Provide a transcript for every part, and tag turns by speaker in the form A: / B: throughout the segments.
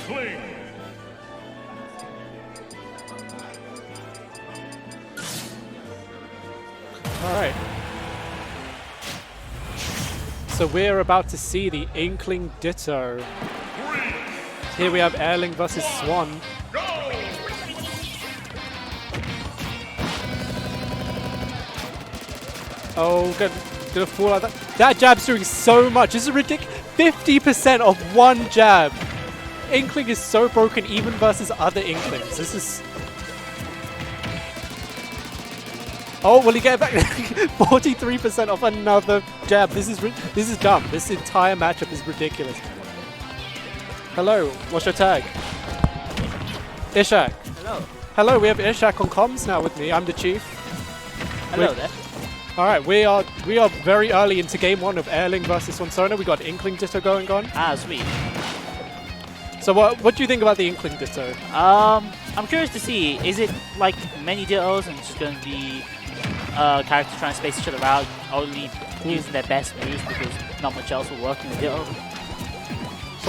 A: Inkling.
B: Alright. So we're about to see the Inkling Ditto. Here we have Airling versus Swan. Oh, gonna fall like that. That jab's doing so much. This is ridiculous. 50% of one jab. Inkling is so broken even versus other Inklings. This is... Oh, will he get it back? 43% off another jab. This is dumb. This entire matchup is ridiculous. Hello, what's your tag? Ishak.
C: Hello.
B: Hello, we have Ishak on comms now with me. I'm the chief.
C: Hello there.
B: Alright, we are very early into game 1 of Airling versus Swan. We got Inkling Ditto going on.
C: Ah, sweet.
B: So what do you think about the Inkling Ditto?
C: I'm curious to see, is it like many Dittos and it's just going to be characters trying to space each other out, only using their best moves because not much else will work in the Ditto?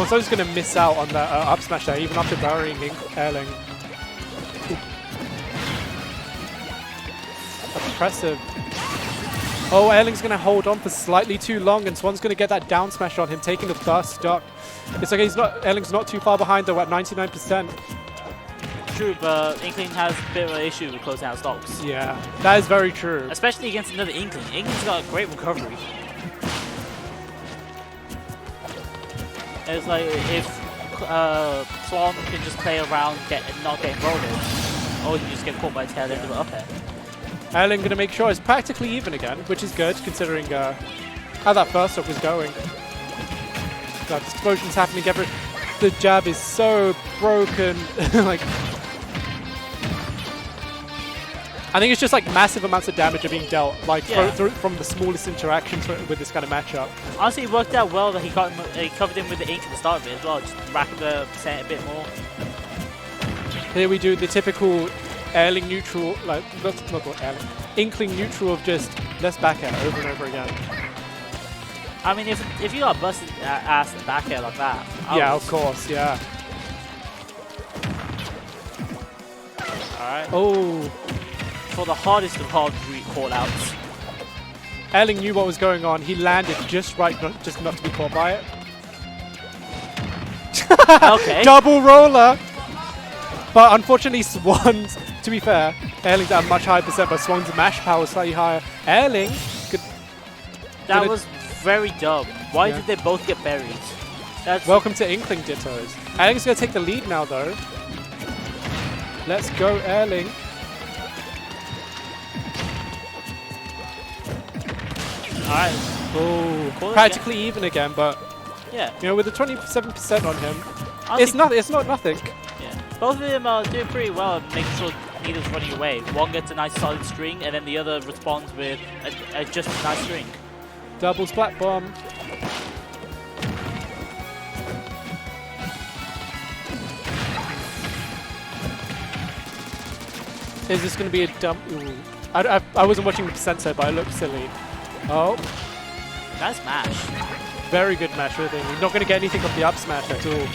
B: Swan's going to miss out on that up smash there, even after burying Airling. That's impressive. Oh, Airling's going to hold on for slightly too long, and Swan's going to get that down smash on him, taking the first stock. It's okay, Airling's not too far behind though, at 99%.
C: True, but Inkling has a bit of an issue with closing out stocks.
B: Yeah, that is very true.
C: Especially against another Inkling. Inkling's got a great recovery. It's like if Swan can just play around not getting rolled in, or you just get caught by the tail end of the up air.
B: Airling going to make sure it's practically even again, which is good considering how that first stock was going. That explosion's happening every... The jab is so broken. Like, I think it's just like massive amounts of damage are being dealt, like from the smallest interactions with this kind of matchup.
C: Honestly, it worked out well that he covered him with the ink at the start of it as well, just racking the percent a bit more.
B: Here we do the typical Airling neutral, like not Airling, Inkling neutral of just let's back air over and over again.
C: I mean, if you got busted ass and back air like that,
B: yeah, of course, yeah.
C: All right.
B: Oh.
C: For the hardest of hard call-outs.
B: Airling knew what was going on. He landed just right, just not to be caught by it.
C: Okay.
B: Double roller! But unfortunately, Swan's, to be fair, Airling's at a much higher percent, but Swan's mash power is slightly higher. Airling could...
C: That was very dumb. Why did they both get buried?
B: Welcome to Inkling Dittos. Airling's going to take the lead now, though. Let's go, Airling.
C: Alright.
B: Oh, practically even again, but
C: yeah,
B: you know, with the 27% on him,
C: honestly,
B: it's not nothing.
C: Yeah, both of them are doing pretty well at making sure neither's running away. One gets a nice solid string, and then the other responds with just a nice string.
B: Double splat bomb. Is this going to be a dump? Ooh. I wasn't watching the percent set, but it looked silly. Oh.
C: Nice mash.
B: Very good mash with him. He's not going to get anything off the up smash at all.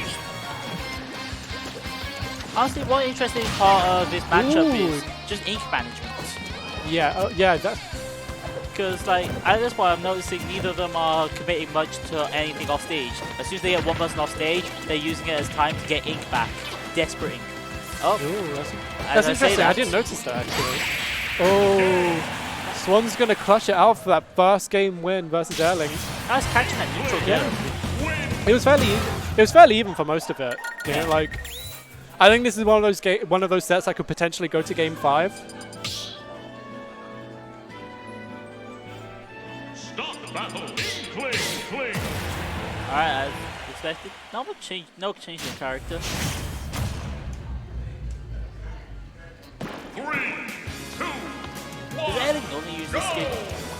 C: Honestly, one interesting part of this matchup is just ink management.
B: Yeah, yeah.
C: Because like at this point, I'm noticing neither of them are committing much to anything off stage. As soon as they get one person off stage, they're using it as time to get ink back. Desperate ink. Oh,
B: ooh, that's interesting. I didn't notice that actually. Oh. Swan's going to clutch it out for that first game win versus Airling.
C: Nice catching that neutral
B: yeah. It was fairly even for most of it. You know, like, I think this is one of those sets that could potentially go to game 5.
A: Stop the battle. Inkling.
C: Alright, as expected. No change in character.
A: 3, 2,
C: Does Airling only use this skin?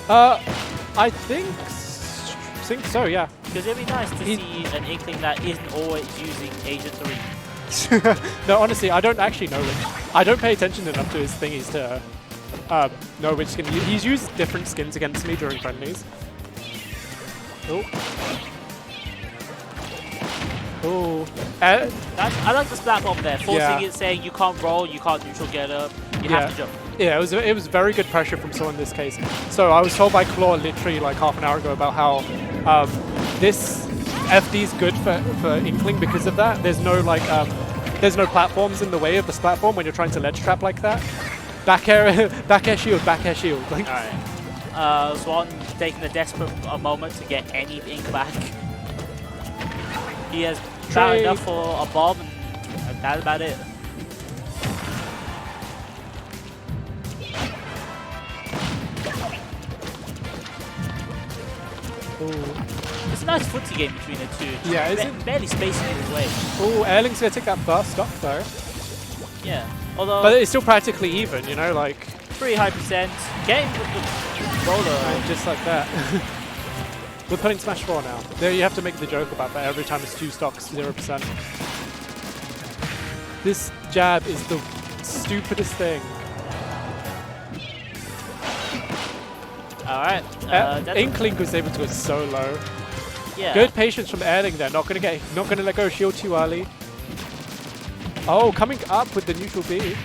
B: I think so, yeah.
C: Because it'd be nice to see an Inkling that isn't always using Agent 3.
B: No, honestly, I don't actually know which. I don't pay attention enough to his thingies to know which skin. He's used different skins against me during friendlies. Oh. Oh,
C: I like the splat bomb there, forcing
B: Yeah.
C: it, saying you can't roll, you can't neutral get up, you have to jump.
B: yeah, it was very good pressure from Swan in this case. So I was told by Claw literally like half an hour ago about how this FD is good for Inkling because of that. There's no like there's no platforms in the way of this platform when you're trying to ledge trap like that. Back air, back air shield, back air shield. Like,
C: All right. Swan taking a desperate moment to get any ink back. He has found enough for a bomb, and that's about it.
B: ooh.
C: It's a nice footsie game between the two. Just
B: Yeah, isn't it?
C: barely spacing it away.
B: Oh, Airling's gonna take that first stock though.
C: Yeah. Although
B: But it's still practically even, you know, like
C: pretty high percent. Getting with the roller.
B: just like that. We're playing Smash 4 now. There you have to make the joke about that every time it's 2 stocks, 0%. This jab is the stupidest thing.
C: Alright.
B: Inkling was able to go so low.
C: Yeah.
B: Good patience from Airling there. Not gonna let go of shield too early. Oh, coming up with the neutral B.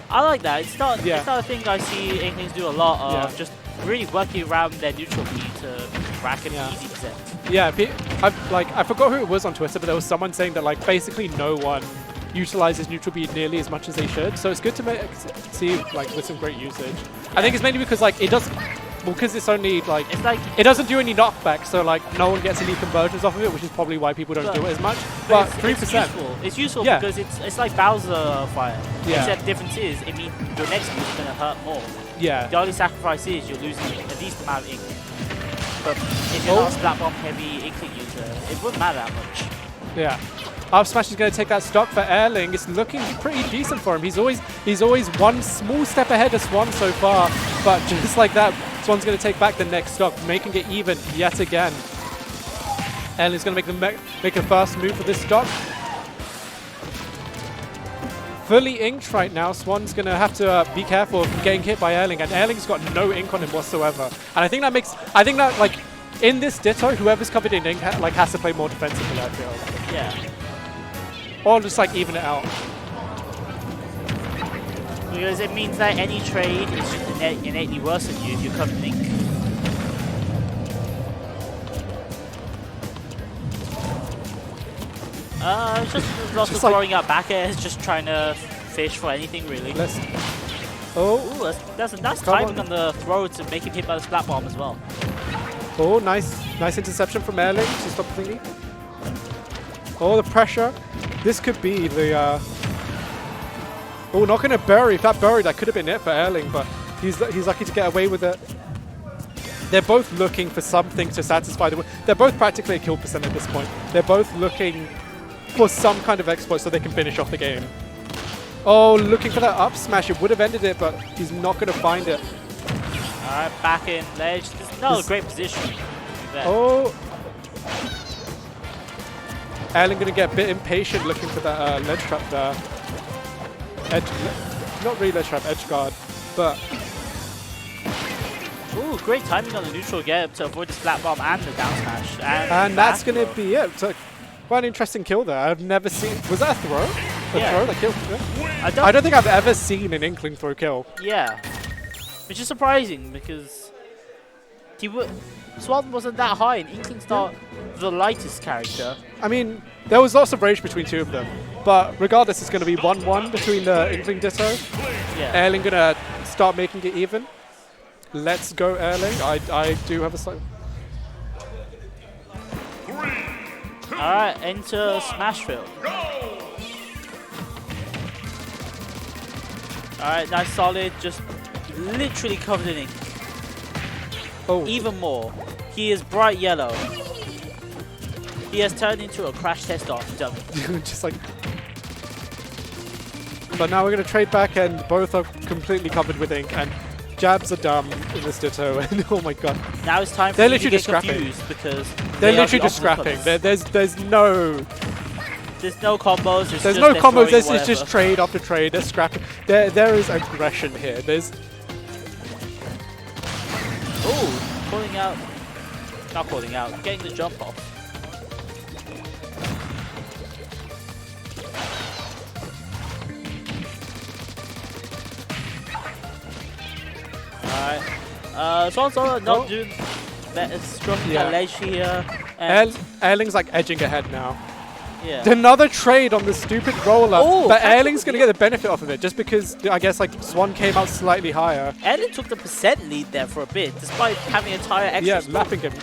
C: I like that. It's not
B: Yeah.
C: a thing I see Inklings do a lot of.
B: Yeah.
C: Just really working around their neutral B to rack an easy percent.
B: Yeah, I forgot who it was on Twitter, but there was someone saying that like basically no one utilizes neutral B nearly as much as they should. So it's good to see like with some great usage. I think it's mainly because like it doesn't. Well, because it's only like
C: It's like
B: it doesn't do any knockback, so like no one gets any conversions off of it, which is probably why people don't do it as much. But
C: it's
B: 3%.
C: useful. It's useful
B: Yeah.
C: because it's like Bowser Fire.
B: Yeah.
C: Except the difference is it means your next move is gonna hurt more.
B: Yeah.
C: The only sacrifice is you're losing a decent amount of ink. But if you're not a splat bomb heavy Inkling user, it wouldn't matter that much.
B: Yeah. Up smash is going to take that stock for Airling. It's looking pretty decent for him. He's always one small step ahead of Swan so far, but just like that, Swan's going to take back the next stock, making it even yet again. Airling's going to make the first move for this stock. Fully inked right now. Swan's going to have to be careful of getting hit by Airling, and Airling's got no ink on him whatsoever. And I think that like in this Ditto, whoever's covered in ink has to play more defensively, I feel.
C: Yeah.
B: Or just like even it out.
C: Because it means that any trade is just innately worse than you if you're covered in ink. It's just lots of
B: Just like-
C: throwing out back airs, just trying to fish for anything really.
B: Oh,
C: Ooh, that's nice
B: Come
C: timing
B: on.
C: on the throw to make him hit by the splat bomb as well.
B: oh, nice interception from Airling to stop the thingy. Oh, the pressure. This could be the. Oh, not gonna bury. If that buried, that could have been it for Airling, but he's lucky to get away with it. They're both looking for something to satisfy the. They're both practically a kill percent at this point. They're both looking for some kind of exploit so they can finish off the game. Oh, looking for that up smash. It would have ended it, but he's not gonna find it.
C: Alright, back in ledge. This is not a great position. There.
B: Oh. Airling gonna get a bit impatient looking for that ledge trap there. Not really ledge trap, edge guard, but
C: Ooh, great timing on the neutral get to avoid the splat bomb and the down smash.
B: and that's gonna be it. So quite an interesting kill there. I've never seen. Was that a throw? Throw that killed? Yeah. I don't think I've ever seen an Inkling throw kill.
C: Yeah, which is surprising because Swan wasn't that high, and Inkling's not the lightest character.
B: I mean, there was lots of rage between two of them, but regardless, it's going to be 1-1 between the Inkling Ditto.
C: Yeah.
B: Airling gonna start making it even. Let's go, Airling. I do have a slight.
C: Alright, enter Smashville. Alright, nice solid, just literally covered in ink.
B: Oh,
C: Even more, he is bright yellow. He has turned into a crash test dummy.
B: just like. But now we're gonna trade back, and both are completely covered with ink, and jabs are dumb in this Ditto. And oh my god,
C: Now it's time for
B: They're
C: you to
B: literally
C: get
B: just scrapping.
C: confused because
B: they're
C: they are
B: literally
C: the
B: just
C: opposite
B: scrapping.
C: colours.
B: There's no.
C: There's no combos.
B: There's
C: just
B: no
C: they're
B: combos.
C: throwing
B: It's
C: whatever.
B: just trade after trade. They're scrapping. There is aggression here. There's.
C: Ooh, calling out. Not calling out. Getting the jump off. Swan's not
B: Oh.
C: doing better, struggling
B: Yeah.
C: at ledge here. And
B: Airling's like edging ahead now.
C: yeah.
B: Another trade on the stupid roller,
C: Oh,
B: but
C: that's
B: Airling's going to get the benefit off of it just because I guess like Swan came out slightly higher.
C: Airling took the percent lead there for a bit, despite having a entire extra.
B: Yeah,
C: stop.
B: lapping him.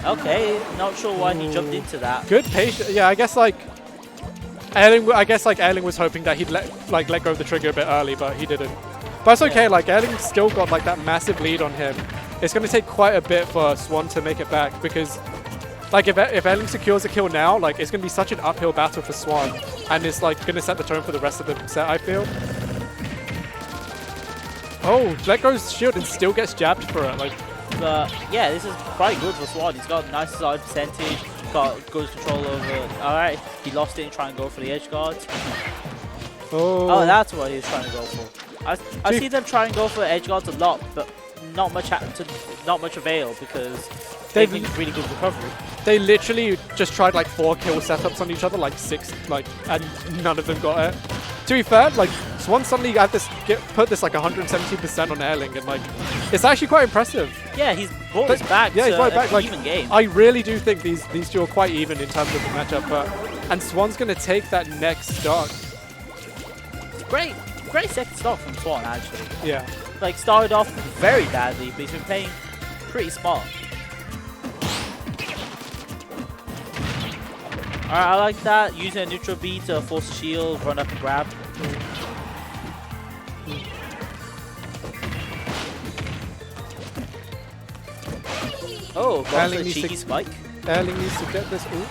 C: Okay, not sure why he jumped into that.
B: Good patience. Yeah, I guess like Airling was hoping that he'd let go of the trigger a bit early, but he didn't. But it's okay. Like Airling still got like that massive lead on him. It's going to take quite a bit for Swan to make it back because, like, if Airling secures a kill now, like it's going to be such an uphill battle for Swan, and it's like going to set the tone for the rest of the set. I feel. Oh, let go's shield and still gets jabbed for it. Like,
C: But yeah, this is quite good for Swan. He's got a nice side percentage, got good control over. Alright, he lost it and trying to go for the edge guards. Oh, that's what he was trying to go for. I see them try and go for edge guards a lot, but not much avail because they've been really good recovery.
B: They literally just tried like 4 kill setups on each other, like 6, like, and none of them got it. To be fair, like Swan suddenly got this, put this like 170% on Airling, and like it's actually quite impressive.
C: Yeah, he's brought this back.
B: Yeah, he's brought it back. Like,
C: even game.
B: I really do think these two are quite even in terms of the matchup, and Swan's gonna take that next stock.
C: Great second stock from Swan actually.
B: Yeah.
C: Like started off very badly, but he's been playing pretty smart. Alright, I like that. Using a neutral B to force a shield, run up and grab. Oh, got
B: Airling
C: a
B: needs
C: cheeky
B: to-
C: spike.
B: Airling needs to get this. Ooh.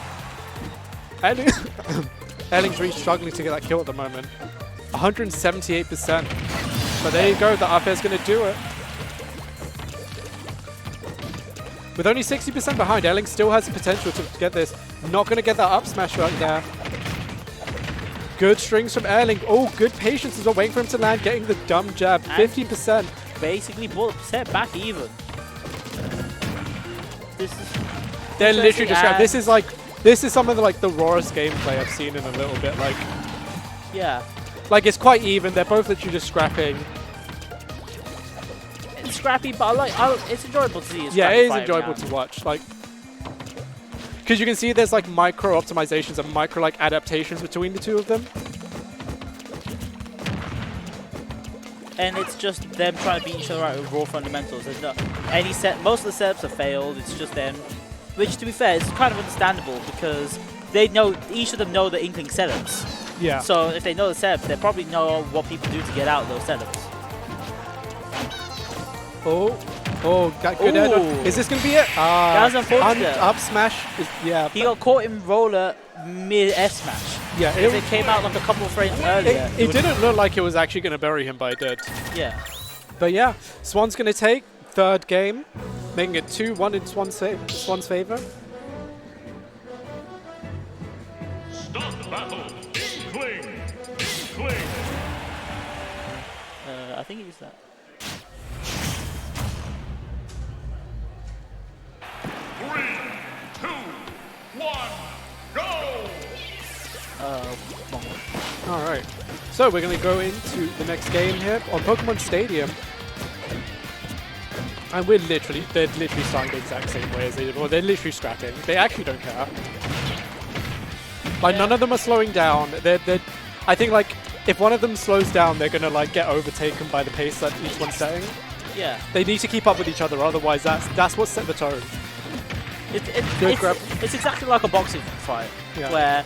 B: Airling's really struggling to get that kill at the moment. 178%. But there you go, the up air's going to do it. With only 60% behind, Airling still has the potential to get this. Not going to get that up smash right there. Good strings from Airling. Oh, good patience as well, waiting for him to land, getting the dumb jab. 50%.
C: Basically brought the percent back even. This is
B: They're literally just
C: and-
B: this is some of the rawest gameplay I've seen in a little bit.
C: yeah.
B: Like it's quite even. They're both literally just scrapping.
C: It's scrappy, but it's enjoyable to see.
B: Yeah, it is enjoyable to watch. Like, because you can see there's like micro optimizations and micro like adaptations between the two of them.
C: And it's just them trying to beat each other out with raw fundamentals. There's no most of the setups have failed. It's just them, which to be fair is kind of understandable because they know each of them know the Inkling setups.
B: Yeah.
C: So if they know the setups, they probably know what people do to get out of those setups.
B: Oh, got good air dodge.
C: Ooh.
B: Is this gonna be it?
C: That was unfortunate.
B: Up smash. Yeah.
C: He got caught in roller mid F smash.
B: Yeah.
C: If it came out like a couple of frames earlier,
B: It didn't look like it was actually gonna bury him, but it did.
C: Yeah.
B: But yeah, Swan's gonna take third game, making it 2-1 in Swan's favor.
A: Start the battle. Inkling. Inkling.
C: I think he was that.
A: 3, 2, 1, go!
B: All right. So we're gonna go into the next game here on Pokemon Stadium. And they're literally starting the exact same way as they did. Well, they're literally scrapping. They actually don't care. Like, none of them are slowing down. I think, like, if one of them slows down, they're gonna, like, get overtaken by the pace that each one's setting.
C: Yeah.
B: They need to keep up with each other, otherwise that's what set the tone.
C: It's exactly like a boxing fight,
B: Yeah.
C: where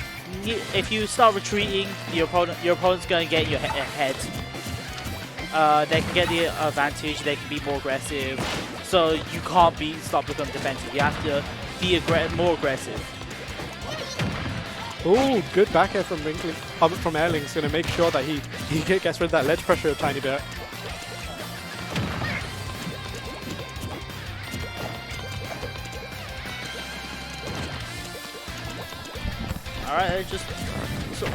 C: if you start retreating, your opponent's going to get in your head. They can get the advantage. They can be more aggressive, so you can't stop with them defensive. You have to be more aggressive.
B: Ooh, good back air from Inkling, from Airling. Is going to make sure that he gets rid of that ledge pressure a tiny bit.
C: Alright,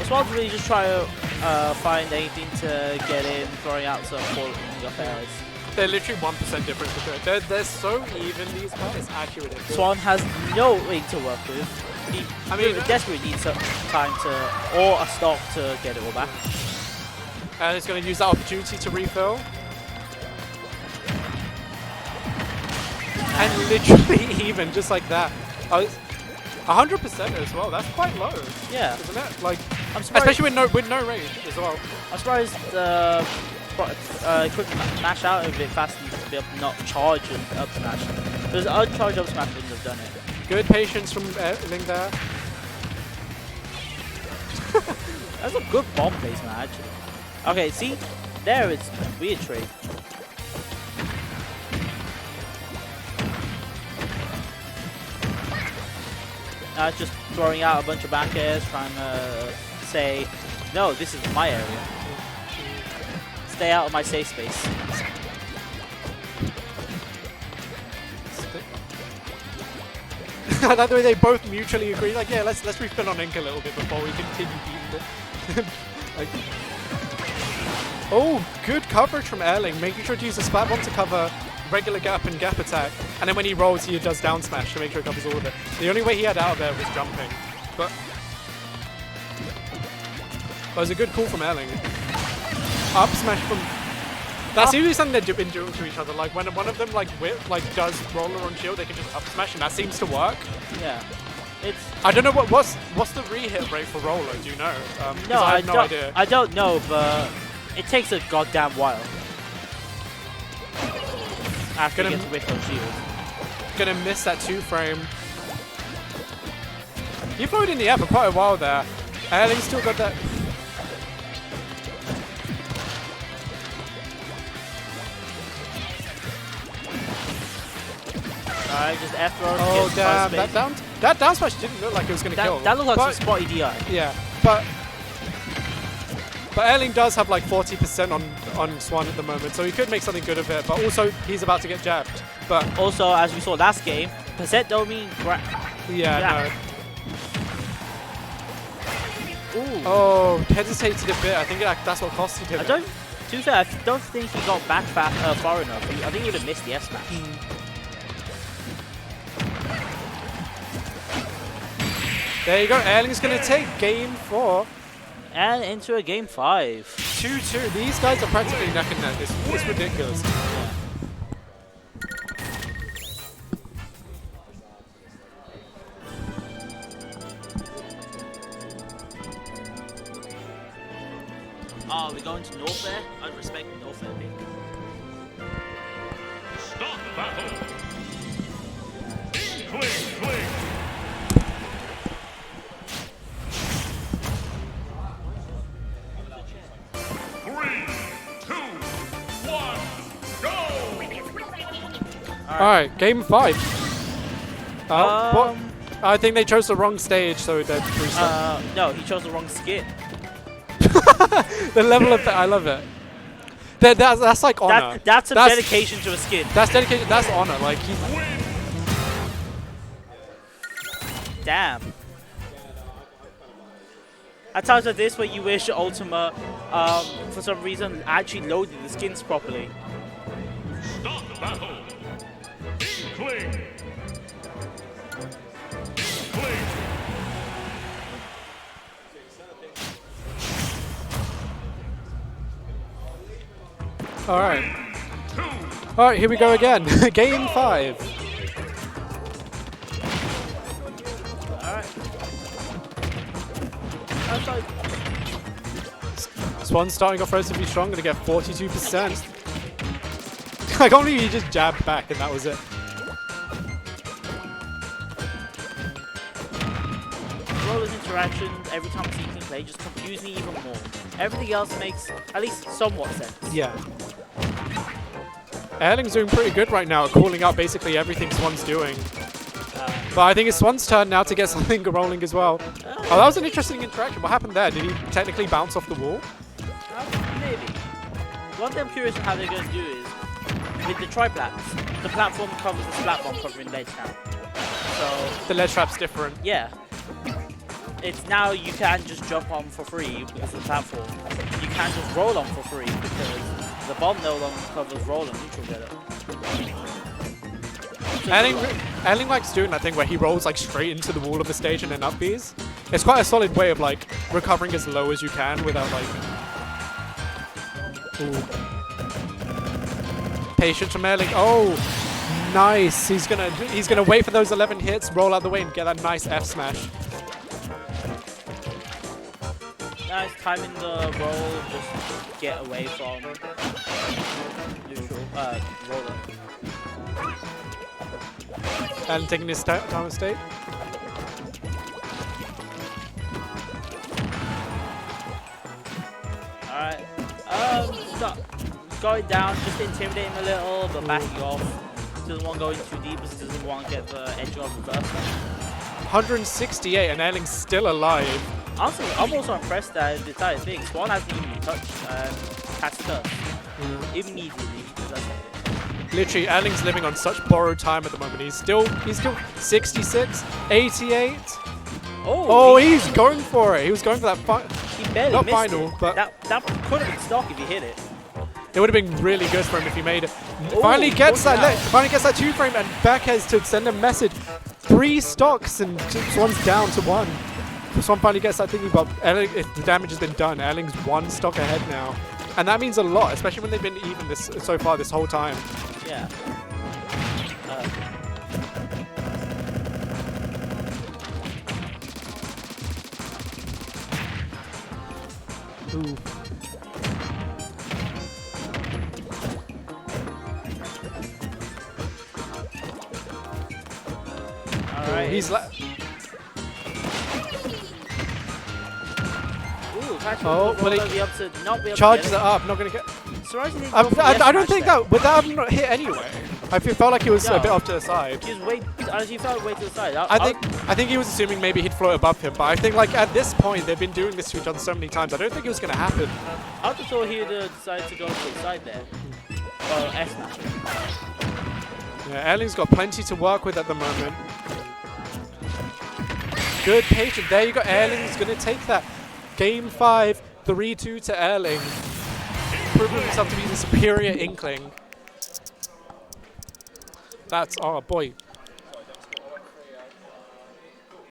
C: Swan's really just try to find anything to get in, throwing out some quality affairs.
B: They're literally 1% difference between it. They're so even, these guys. It's actually ridiculous.
C: Swan has no wing to work with. He desperately needs some time or a stock to get it all back.
B: And he's going to use that opportunity to refill. And literally even, just like that. 100% as well. That's quite low.
C: Yeah.
B: Isn't it? Like,
C: I'm surprised,
B: especially with no range as well.
C: I'm surprised quick mash out of it fast enough to be able to not charge and up smash. Because uncharged up smash wouldn't have done it.
B: Good patience from Airling there.
C: That's a good bomb placement actually. Okay, see? There it's weird trade. It's just throwing out a bunch of back airs, trying to say, no, this is my area. Stay out of my safe space.
B: I like the way they both mutually agree. Like, yeah, let's refin on Ink a little bit before we continue beating it. Like, oh, good coverage from Airling, making sure to use the splat bomb to cover regular gap and gap attack, and then when he rolls, he does down smash to make sure he covers all of it. The only way he had out of there was jumping, but it was a good call from Airling. Up smash from. That's usually something they've been doing to each other. Like when one of them does roller on shield, they can just up smash, and that seems to work.
C: Yeah, it's.
B: I don't know what's the re-hit rate for roller. Do you know?
C: No,
B: I have no idea.
C: I don't know, but it takes a goddamn while. After he gets whiffed on shield.
B: Gonna miss that 2-frame. He floated in the air for quite a while there. Airling's still got that.
C: Alright, just F throw.
B: Oh damn! That down smash didn't look like it was gonna kill.
C: That looked like some spotty DI.
B: Yeah, but Airling does have like 40% on Swan at the moment, so he could make something good of it. But also, he's about to get jabbed. But
C: also, as we saw last game, percent don't mean
B: yeah, no.
C: Ooh.
B: Oh, hesitated a bit. I think that's what costed him.
C: To be fair, I don't think he got back far enough. I think he would have missed the S smash.
B: There you go. Airling's going to take game 4.
C: And into a game 5.
B: 2-2. These guys are practically neck and neck. It's ridiculous.
C: Yeah. Oh, we're going to North there? I'd respect North there pick.
A: Stop battle. Inkling. 3, 2, 1, go!
B: Alright, game 5. What? I think they chose the wrong stage, so they're
C: no, he chose the wrong skin.
B: The level of I love it. That's like honor.
C: That's dedication to a skin.
B: That's dedication. That's honor. Like
C: damn. At times like this, where you wish Ultima, for some reason, actually loaded the skins properly.
A: Stop the battle. Inkling.
B: Alright, here we go again. Game 5.
C: Alright.
B: Swan starting off relatively strong, gonna get 42%. I can't believe he just jabbed back and that was it.
C: Roller's interactions every time I see him play just confuse me even more. Everything else makes at least somewhat sense.
B: Yeah. Airling's doing pretty good right now at calling out basically everything Swan's doing. But I think it's Swan's turn now to get something rolling as well. Oh, that was an interesting interaction. What happened there? Did he technically bounce off the wall?
C: Maybe. One thing I'm curious on how they're going to do is, with the tri-plats, the platform covers the splat bomb covering ledge now. So
B: the ledge trap's different.
C: Yeah. It's now you can just jump on for free because of the platform. You can just roll on for free because the bomb no longer covers roll and neutral getter.
B: Airling likes doing that thing where he rolls like straight into the wall of the stage and then up Bs. It's quite a solid way of like recovering as low as you can without like... Ooh. Patience from Airling. Oh! Nice. He's gonna wait for those 11 hits, roll out the way, and get that nice F smash.
C: Nice timing the roll, just get away from neutral roller.
B: And taking his time of state.
C: Alright. So going down, just intimidate him a little, but backing off. Doesn't want to go in too deep because he doesn't want to get the edge of the first one.
B: 168 and Airling's still alive.
C: Honestly, I'm also impressed that the entire thing, Swan hasn't even been touched and has to immediately.
B: Literally, Airling's living on such borrowed time at the moment. He's still 66, 88. Oh, he's going for it. He was going for that
C: he barely
B: not
C: missed
B: final,
C: it.
B: but
C: that could have been stock if he hit it.
B: It would have been really good for him if he made it.
C: Ooh,
B: finally gets that 2 frame and backheads to send a message. 3 stocks and Swan's down to 1. Swan finally gets that thingy, but if the damage has been done, Airling's 1 stock ahead now. And that means a lot, especially when they've been even so far this whole time.
C: Yeah.
B: Ooh.
C: Alright.
B: He's like.
C: Oh, well, he
B: charges it up, not going to get. I don't think that would that have not hit anyway. I felt like he was a bit off to the side.
C: He felt way to the side.
B: I think he was assuming maybe he'd float above him, but I think like at this point they've been doing this to each other so many times. I don't think it was going to happen.
C: I just thought he would decide to go to the side there. Or S-Smash.
B: Yeah, Airling's got plenty to work with at the moment. Good patient. There you go. Airling's going to take that. Game 5, 3-2 to Airling. Proving himself to be the superior Inkling. That's, oh boy.